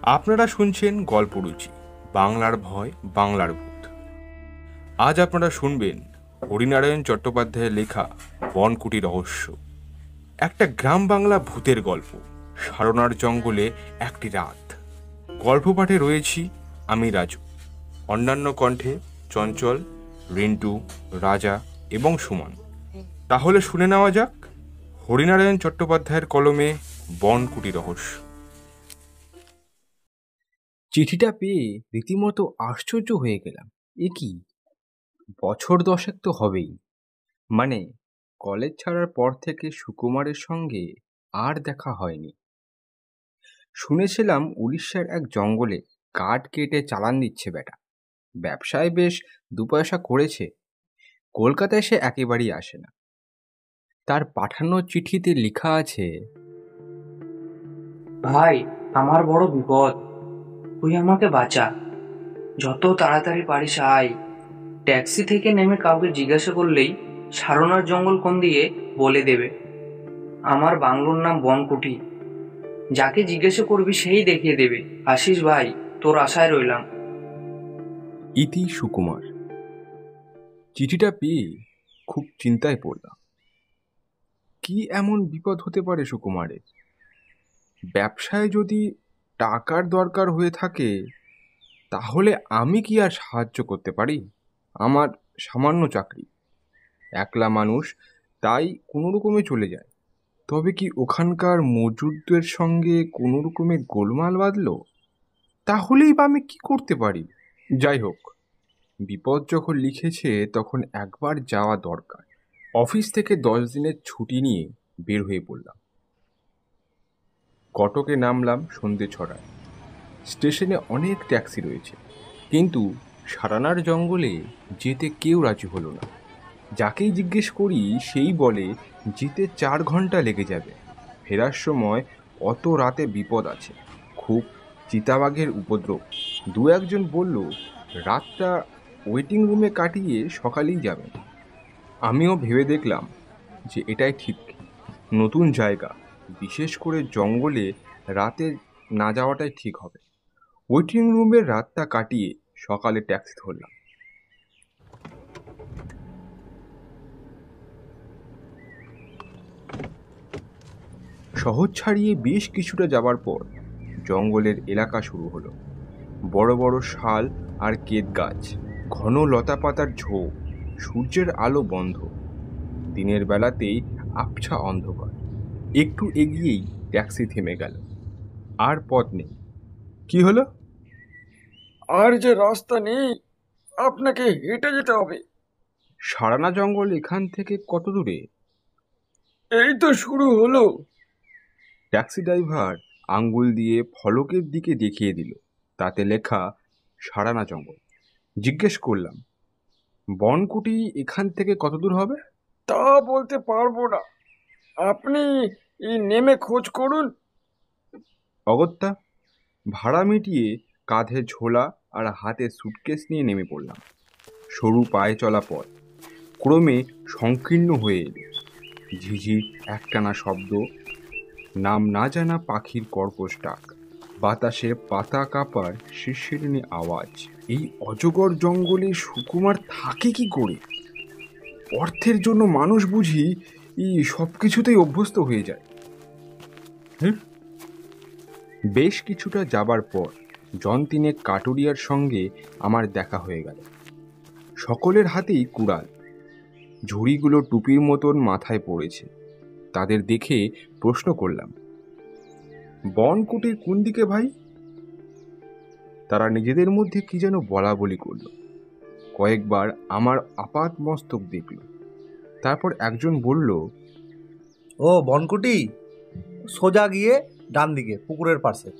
আপনারা শুনছেন গল্পরুচি, বাংলার ভয়, বাংলার ভূত। আজ আপনারা শুনবেন হরিনারায়ণ চট্টোপাধ্যায়ের লেখা বনকুটি রহস্য, একটা গ্রাম বাংলা ভূতের গল্প। সারনার জঙ্গলে একটি রাত। গল্প পাঠে রয়েছি আমি রাজু, অন্যান্য কণ্ঠে চঞ্চল, রিন্টু, রাজা এবং সুমন। তাহলে শুনে নেওয়া যাক হরিনারায়ণ চট্টোপাধ্যায়ের কলমে বনকুটি রহস্য। চিঠিটা পেয়ে রীতিমতো আশ্চর্য হয়ে গেলাম। এ কি, বছর দশেক তো হবেই। মানে কলেজ ছাড়ার পর থেকে সুকুমারের সঙ্গে আর দেখা হয়নি। শুনেছিলাম উড়িষ্যার এক জঙ্গলে কাঠ কেটে চালান দিচ্ছে বেটা। ব্যবসায় বেশ দুপয়সা করেছে। কলকাতায় সে একেবারেই আসে না। তার পাঠানো চিঠিতে লেখা আছে, ভাই, আমার বড় বিপদ, তুই আমাকে বাঁচা। যত তাড়াতাড়ি পারিস আয়। ট্যাক্সি থেকে নেমে কাউকে জিজ্ঞাসা করলেই সারনার জঙ্গল কোন দিয়ে বলে দেবে। আমার বাংলোর নাম বনকুটি। যাকে জিজ্ঞাসা করবি সেই দেখিয়ে দেবে। আসিস ভাই, তোর আশায় রইলাম। ইতি সুকুমার। চিঠিটা পেয়ে খুব চিন্তায় পড়লাম। কি এমন বিপদ হতে পারে সুকুমারের? ব্যবসায় যদি টাকার দরকার হয়ে থাকে, তাহলে আমি কি আর সাহায্য করতে পারি? আমার সামান্য চাকরি, একলা মানুষ, তাই কোনো রকমে চলে যায়। তবে কি ওখানকার মজুরদের সঙ্গে কোনো রকমে গোলমাল বাঁধলো? তাহলেই বা আমি কি করতে পারি? যাই হোক, বিপদ যখন লিখেছে তখন একবার যাওয়া দরকার। অফিস থেকে 10 দিনের ছুটি নিয়ে বের হয়ে পড়লাম। কটকে নামলাম সন্ধে ছটায়। স্টেশনে অনেক ট্যাক্সি রয়েছে, কিন্তু সারানার জঙ্গলে যেতে কেউ রাজি হলো না। যাকেই জিজ্ঞেস করি সেই বলে যেতে 4 ঘন্টা লেগে যাবে। ফেরার সময় অত রাতে বিপদ আছে, খুব চিতাবাঘের উপদ্রব। দু একজন বলল রাতটা ওয়েটিং রুমে কাটিয়ে সকালেই যাবেন। আমিও ভেবে দেখলাম যে এটাই ঠিক। নতুন জায়গা, বিশেষ করে জঙ্গলে রাতে না যাওয়াটাই ঠিক হবে। ওয়েটিং রুমের রাতটা কাটিয়ে সকালে ট্যাক্সি ধরলাম। শহর ছাড়িয়ে বেশ কিছুটা যাবার পর জঙ্গলের এলাকা শুরু হলো। বড় বড় শাল আর কেত গাছ, ঘন লতা পাতার ঝোপ, সূর্যের আলো বন্ধ। দিনের বেলাতেই আবছা অন্ধকার। একটু এগিয়েই ট্যাক্সি থেমে গেল। আর পথ নেই। কি হলো? আর যে রাস্তা নেই, আপনাকে হেঁটে যেতে হবে। সারানা জঙ্গল এখান থেকে কত দূরে? এই তো শুরু হলো। ট্যাক্সি ড্রাইভার আঙ্গুল দিয়ে ফলকের দিকে দেখিয়ে দিল, তাতে লেখা সারানা জঙ্গল। জিজ্ঞেস করলাম, বনকুটি এখান থেকে কত দূর হবে? তা বলতে পারবো না, আপনি নেমে খোঁজ করুন। অগত্যা ভাড়া মিটিয়ে কাঁধে ঝোলা আর হাতে সুটকেস নিয়ে নেমে পড়লাম। সরু পায়ে চলা পথ ক্রমে সংকীর্ণ হয়ে এলো। ঝিঝির একটানা শব্দ, নাম না জানা পাখির কর্কশ ডাক, বাতাসে পাতা কাঁপার শিরশিরনি আওয়াজ। এই অজগর জঙ্গলে সুকুমার থাকে কি করে? অর্থের জন্য মানুষ বুঝি সব কিছুতেই অভ্যস্ত হয়ে যায়। বেশ কিছুটা যাবার পর জন তিনেক কাটুরিয়ার সঙ্গে আমার দেখা হয়ে গেল। সকলের হাতেই কুড়াল, ঝুড়িগুলো টুপির মতন মাথায় পড়েছে। তাদের দেখে প্রশ্ন করলাম, বনকুটির কোন দিকে ভাই? তারা নিজেদের মধ্যে কি যেন বলা বলি করল। কয়েকবার আমার আপাত মস্তক দেখল। তারপর একজন বলল, ও বনকুটি, সোজা গিয়ে ডান দিকে পুকুরের পাশে।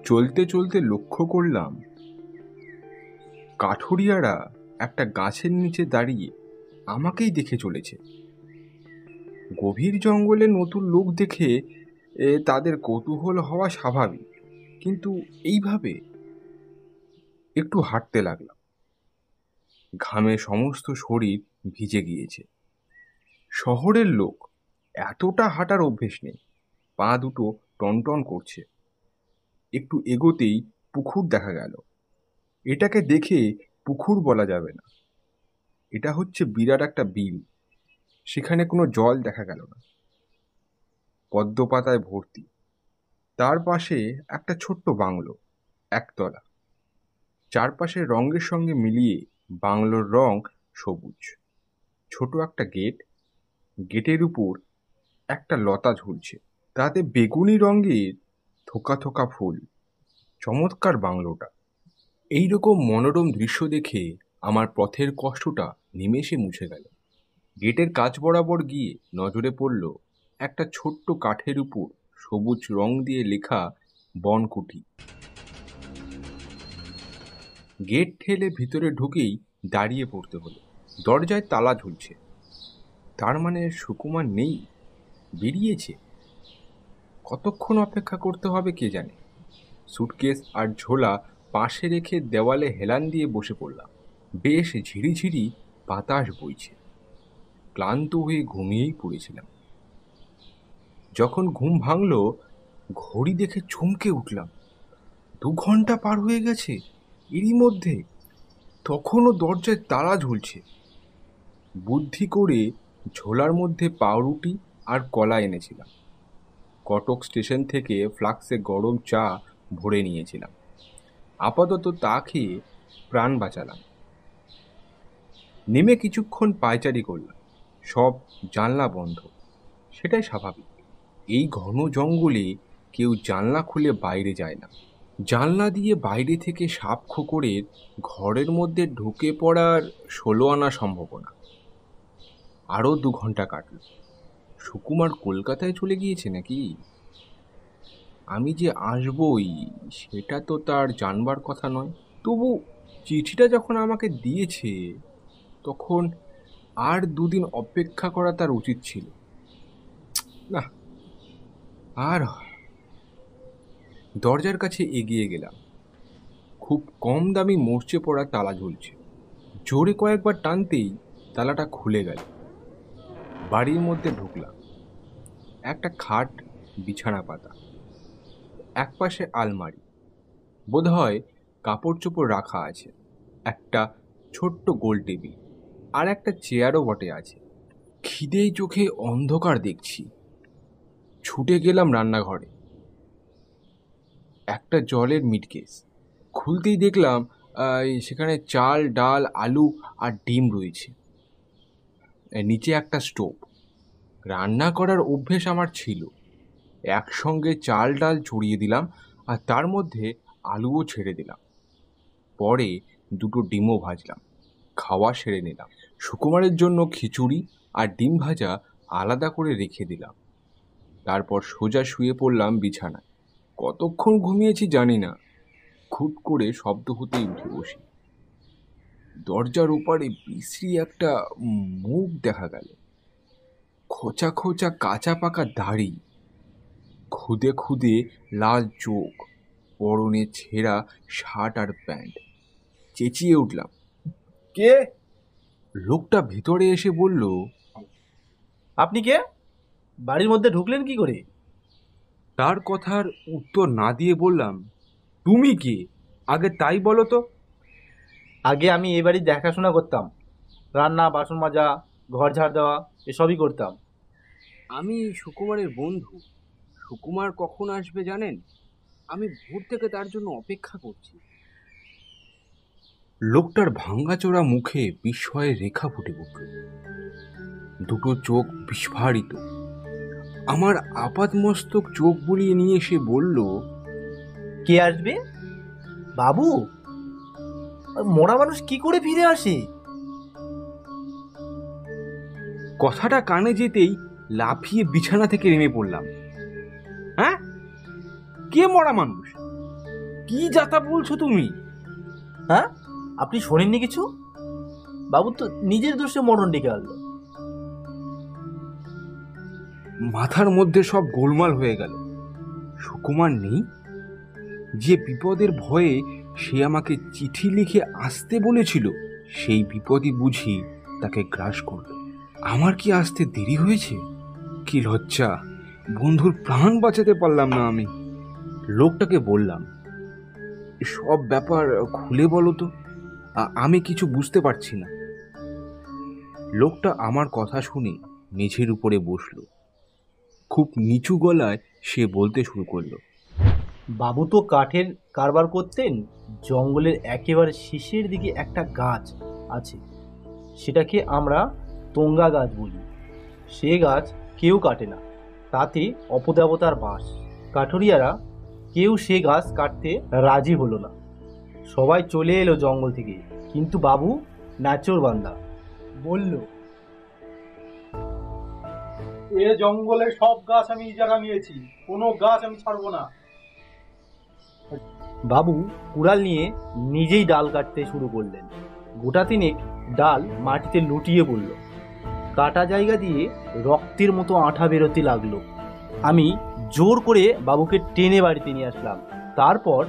চলতে চলতে লক্ষ্য করলাম কাঠুরিয়ারা একটা গাছের নিচে দাঁড়িয়ে আমাকেই দেখে চলেছে। গভীর জঙ্গলে নতুন লোক দেখে তাদের কৌতূহল হওয়া স্বাভাবিক, কিন্তু এইভাবে একটু হাঁটতে লাগলাম। ঘামে সমস্ত শরীর ভিজে গিয়েছে। শহরের লোক, এতটা হাঁটার অভ্যেস নেই। পা দুটো টনটন করছে। একটু এগোতেই পুকুর দেখা গেল। এটাকে দেখে পুকুর বলা যাবে না, এটা হচ্ছে বিরাট একটা বিল। সেখানে কোনো জল দেখা গেল না, পদ্ম পাতায় ভর্তি। তার পাশে একটা ছোট্ট বাংলো, একতলা। চারপাশে রঙের সঙ্গে মিলিয়ে বাংলোর রং সবুজ। ছোট একটা গেট, গেটের উপর একটা লতা ঝুলছে, তাতে বেগুনি রঙের থোকা থোকা ফুল। চমৎকার বাংলোটা। এইরকম মনোরম দৃশ্য দেখে আমার পথের কষ্টটা নিমেষে মুছে গেল। গেটের কাছ বরাবর গিয়ে নজরে পড়ল একটা ছোট্ট কাঠের উপর সবুজ রং দিয়ে লেখা বনকুটি। গেট ঠেলে ভিতরে ঢুকেই দাঁড়িয়ে পড়তে হলো। দরজায় তালা ঝুলছে, তার মানে সুকুমার নেই, বেরিয়েছে। কতক্ষণ অপেক্ষা করতে হবে কে জানে। সুটকেস আর ঝোলা পাশে রেখে দেওয়ালে হেলান দিয়ে বসে পড়লাম। বেশ ঝিরিঝিরি বাতাস বইছে। ক্লান্ত হয়ে ঘুমিয়েই পড়েছিলাম। যখন ঘুম ভাঙল, ঘড়ি দেখে চমকে উঠলাম। 2 ঘন্টা পার হয়ে গেছে এরই মধ্যে। তখনও দরজায় তালা ঝুলছে। বুদ্ধি করে ঝোলার মধ্যে পাউরুটি আর কলা এনেছিলাম। কটক স্টেশন থেকে ফ্লাক্সে গরম চা ভরে নিয়েছিলাম। আপাতত তা খেয়ে প্রাণ বাঁচালাম। নেমে কিছুক্ষণ পায়চারি করলাম। সব জানলা বন্ধ, সেটাই স্বাভাবিক। এই ঘন জঙ্গলে কেউ জানলা খুলে বাইরে যায় না। জানলা দিয়ে বাইরে থেকে সাপ খোকরের ঘরের মধ্যে ঢুকে পড়ার 16 আনা সম্ভাবনা। আরও 2 ঘন্টা কাটল। সুকুমার কলকাতায় চলে গিয়েছে নাকি? আমি যে আসবই সেটা তো তার জানবার কথা নয়। তবু চিঠিটা যখন আমাকে দিয়েছে তখন আর 2 দিন অপেক্ষা করা তার উচিত ছিল। না, আর দরজার কাছে এগিয়ে গেলাম। খুব কম দামি মরচে পড়া তালা ঝুলছে। জোরে কয়েকবার টানতেই তালাটা খুলে গেল। বাড়ির মধ্যে ঢুকলাম। একটা খাট, বিছানা পাতা, একপাশে আলমারি, বোধহয় কাপড় চোপড় রাখা আছে। একটা ছোট্ট গোল টেবিল, আর একটা চেয়ারও বটে আছে। খিদেই চোখে অন্ধকার দেখছি। ছুটে গেলাম রান্নাঘরে। একটা জলের মিটকেস খুলতেই দেখলাম সেখানে চাল, ডাল, আলু আর ডিম রয়েছে। নিচে একটা স্টোভ। রান্না করার অভ্যেস আমার ছিল। একসঙ্গে চাল ডাল চড়িয়ে দিলাম আর তার মধ্যে আলুও ছেড়ে দিলাম। পরে 2টো ডিমও ভাজলাম। খাওয়া সেরে নিলাম। সুকুমারের জন্য খিচুড়ি আর ডিম ভাজা আলাদা করে রেখে দিলাম। তারপর সোজা শুয়ে পড়লাম বিছানায়। কতক্ষণ ঘুমিয়েছি জানি না। খুট করে শব্দ হতেই উঠে বসি। দরজার ওপারে বিশ্রী একটা মুখ দেখা গেল। খোঁচা খোঁচা কাঁচা পাকা দাড়ি, খুদে খুদে লাল চোখ, পরনে ছেঁড়া শার্ট আর প্যান্ট। চেঁচিয়ে উঠলাম, কে? লোকটা ভেতরে এসে বলল, আপনি কে? বাড়ির মধ্যে ঢুকলেন কি করে? তার কথার উত্তর না দিয়ে বললাম, তুমি কে আগে তাই বলো তো। আগে আমি এই বাড়ির দেখাশোনা করতাম। রান্না, বাসন মাজা, ঘর ঝাড় দেওয়া এসবই করতাম। আমি সুকুমারের বন্ধু। সুকুমার কখন আসবে জানেন? আমি ভোর থেকে তার জন্য অপেক্ষা করছি। লোকটার ভাঙ্গাচোরা মুখে বিস্ময়ের রেখা ফুটে উঠল। 2টো চোখ বিস্ফারিত। আমার আপাতমস্তক চোখ বুলিয়ে নিয়ে সে বলল, কে আসবে? বাবু? মরা মানুষ কি করে ফিরে আসে? কথাটা কানে যেতেই লাফিয়ে বিছানা থেকে নেমে পড়লাম। হ্যাঁ, কে মরা মানুষ? কি যাতা বলছো তুমি? হ্যাঁ, আপনি শোনেননি কিছু? বাবু তো নিজের দোষে মরণ ডেকে আনলো। মাথার মধ্যে সব গোলমাল হয়ে গেল। সুকুমার নেই? যে বিপদের ভয়ে সে আমাকে চিঠি লিখে আসতে বলেছিল, সেই বিপদই বুঝি তাকে গ্রাস করল। আমার কি আসতে দেরি হয়েছে? কি লজ্জা! বন্ধুর প্রাণ বাঁচাতে পারলাম না আমি। লোকটাকে বললাম, সব ব্যাপার খুলে বলো তো, আমি কিছু বুঝতে পারছি না। লোকটা আমার কথা শুনে মেঝের উপরে বসলো। খুব নিচু গলায় সে বলতে শুরু করলো, বাবু তো কাঠের কারবার করতেন। জঙ্গলের একেবারে শেষের দিকে একটা গাছ আছে, সেটাকে আমরা তোঙ্গা গাছ বলি। সে গাছ কেউ কাটে না, তাতে অপদেবতার বাস। কাঠুরিয়ারা কেউ সে গাছ কাটতে রাজি হলো না, সবাই চলে এলো জঙ্গল থেকে। কিন্তু বাবু নাচোরবান্দা বলল, এ জঙ্গলে সব গাছ আমি ইজারা নিয়েছি, কোনো গাছ আমি ছাড়বো না। বাবু কুড়াল নিয়ে নিজেই ডাল কাটতে শুরু করলেন। গোটা তিনেক ডাল মাটিতে লুটিয়ে পড়ল। কাটা জায়গা দিয়ে রক্তের মতো আঠা বেরোতে লাগলো। আমি জোর করে বাবুকে টেনে বাড়িতে নিয়ে আসলাম। তারপর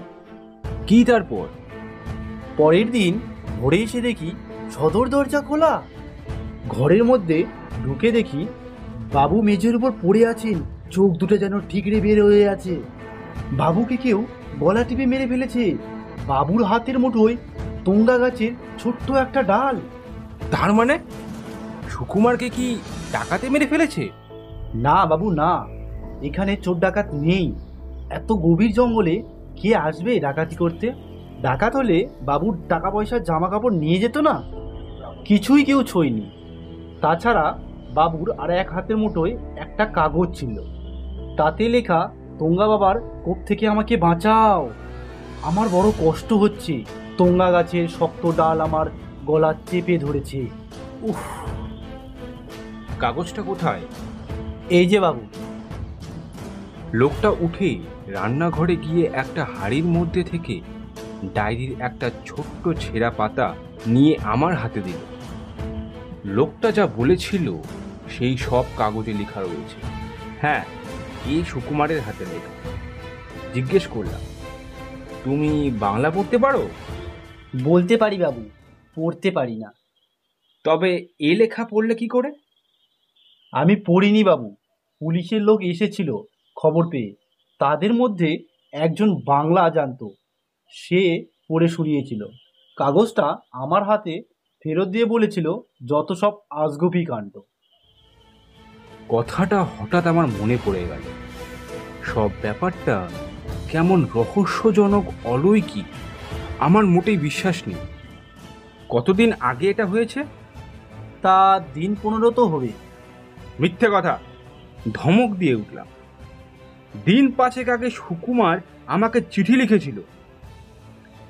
পরের দিন ভোরে এসে দেখি সদর দরজা খোলা। ঘরের মধ্যে ঢুকে দেখি বাবু মেঝের উপর পড়ে আছেন, চোখ দুটো যেন ঠিকরে বের হয়ে আছে। বাবুকে কেউ গলা টিপে মেরে ফেলেছে। বাবুর হাতের মুঠোয় তোঙ্গা গাছের ছোট্ট একটা ডাল। তার মানে সুকুমারকে কি ডাকাতে মেরে ফেলেছে? না বাবু না, এখানে চোর ডাকাত নেই। এত গভীর জঙ্গলে কে আসবে ডাকাতি করতে? ডাকাত হলে বাবুর টাকা পয়সা জামা কাপড় নিয়ে যেত না? কিছুই কেউ ছোয়নি। তাছাড়া বাবুর আর এক হাতের মুঠোয় একটা কাগজ ছিল, তাতে লেখা, তোঙ্গা বাবার কোপ থেকে আমাকে বাঁচাও, আমার বড় কষ্ট হচ্ছে, তোঙ্গা গাছের শক্ত ডাল আমার গলা চেপে ধরেছে। উফ! কাগজটা কোথায়? এই যে বাবু। লোকটা উঠে রান্নাঘরে গিয়ে একটা হাঁড়ির মধ্যে থেকে ডায়েরির একটা ছোট্ট ছেঁড়া পাতা নিয়ে আমার হাতে দিল। লোকটা যা বলেছিল সেই সব কাগজে লেখা রয়েছে। হ্যাঁ, এই সুকুমারের হাতে লেখা। জিজ্ঞেস করলাম, তুমি বাংলা পড়তে পারো? বলতে পারি বাবু, পড়তে পারি না। তবে এ লেখা পড়লে কি করে? আমি পড়িনি বাবু, পুলিশের লোক এসেছিল খবর পেয়ে। তাদের মধ্যে একজন বাংলা জানতো, সে পড়ে শুনিয়েছিল। কাগজটা আমার হাতে ফেরত দিয়ে বলেছিল যত সব আজগুবি কাণ্ড। কথাটা হঠাৎ আমার মনে পড়ে গেল। সব ব্যাপারটা কেমন রহস্যজনক, অলৌকিক। আমার মোটেই বিশ্বাস নেই। কতদিন আগে এটা হয়েছে? তা দিন 15 তো হবে। মিথ্যে কথা! ধমক দিয়ে উঠলাম। দিন 5 আগে সুকুমার আমাকে চিঠি লিখেছিল।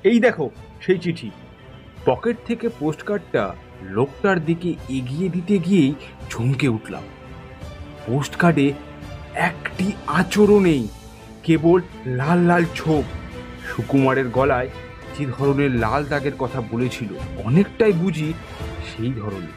এই দেখো সেই চিঠি। পকেট থেকে পোস্টকার্ডটা লোকটার দিকে এগিয়ে দিতে গিয়েই চমকে উঠলাম। পোস্টকার্ডে একটি আঁচড়ও নেই, কেবল লাল লাল ছোপ। সুকুমারের গলায় যে ধরনের লাল দাগের কথা বলেছিল, অনেকটাই বুঝি সেই ধরনের।